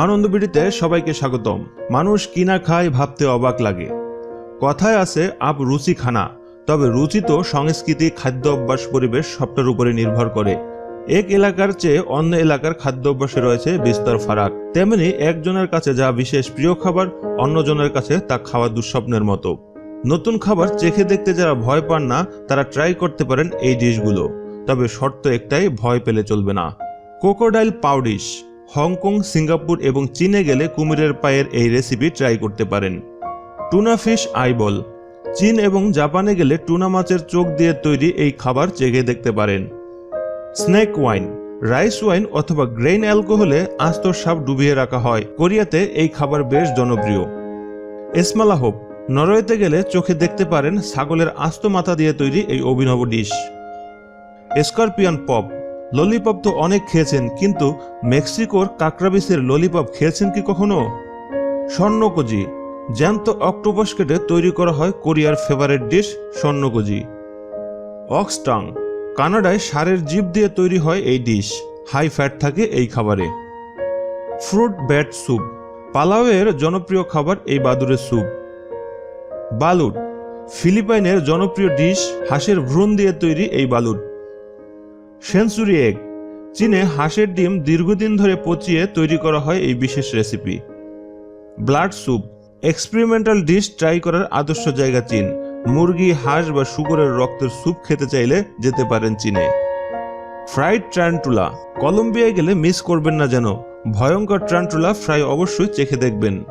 আনন্দবিড়িতে সবাইকে স্বাগতম। মানুষ কিনা খায় ভাবতে অবাক লাগে। কথায় আছে আপ রুচি খানা, তবে রুচি তো সংস্কৃতি, খাদ্য অভ্যাস, পরিবেশ সবটার উপরে নির্ভর করে। এক এলাকার চেয়ে অন্য এলাকার খাদ্য অভ্যাসে রয়েছে বিস্তর ফারাক। তেমনি একজনের কাছে যা বিশেষ প্রিয় খাবার, অন্যজনের কাছে তা খাওয়া দুঃস্বপ্নের মতো। নতুন খাবার চেখে দেখতে যারা ভয় পান না, তারা ট্রাই করতে পারেন এই ডিশগুলো। তবে শর্ত একটাই, ভয় পেলে চলবে না। ক্রোকোডাইল পাও ডিশ। হংকং, সিঙ্গাপুর এবং চীনে গেলে কুমিরের পায়ের এই রেসিপি ট্রাই করতে পারেন। Tuna fish eyeball. চীন এবং জাপানে গেলে টুনা মাছের চোখ দিয়ে তৈরি এই খাবার চেখে দেখতে পারেন। Snake wine. রাইস ওয়াইন অথবা গ্রেইন অ্যালকোহলে আস্ত সাপ ডুবিয়ে রাখা হয়। কোরিয়াতে এই খাবার বেশ জনপ্রিয়। এসমালাহোপ। নরওয়েতে গেলে চোখে দেখতে পারেন ছাগলের আস্ত মাথা দিয়ে তৈরি এই অভিনব ডিশ। Scorpion pop. ললিপপ তো অনেক খেয়েছেন, কিন্তু মেক্সিকোর কাকরাবিসের ললিপপ খেয়েছেন কি কখনো? স্বর্ণকজি। জ্যান্ত অক্টোপাস কেটে তৈরি করা হয় কোরিয়ার ফেভারিট ডিশ স্বর্ণকজি। অক্সটাং। কানাডায় ষাঁড়ের জিভ দিয়ে তৈরি হয় এই ডিশ। হাই ফ্যাট থাকে এই খাবারে। Fruit bat soup. পালাওয়ের জনপ্রিয় খাবার এই বাদুড়ের স্যুপ। বালুট। ফিলিপাইনের জনপ্রিয় ডিশ, হাঁসের ভ্রূণ দিয়ে তৈরি এই বালুট। Century egg. চীনে হাঁসের ডিম দীর্ঘদিন ধরে পচিয়ে তৈরি করা হয় এই বিশেষ recipe. Blood soup. Experimental dish try করার আদর্শ জায়গা চীন। মুরগি, হাঁস বা শুকরের রক্তের স্যুপ খেতে চাইলে যেতে পারেন চীনে। ফ্রাইড ট্রান্টুলা। কলম্বিয়ায় গেলে মিস করবেন না যেন। ভয়ঙ্কর ট্রান্টুলা ফ্রাই অবশ্যই চেখে দেখবেন।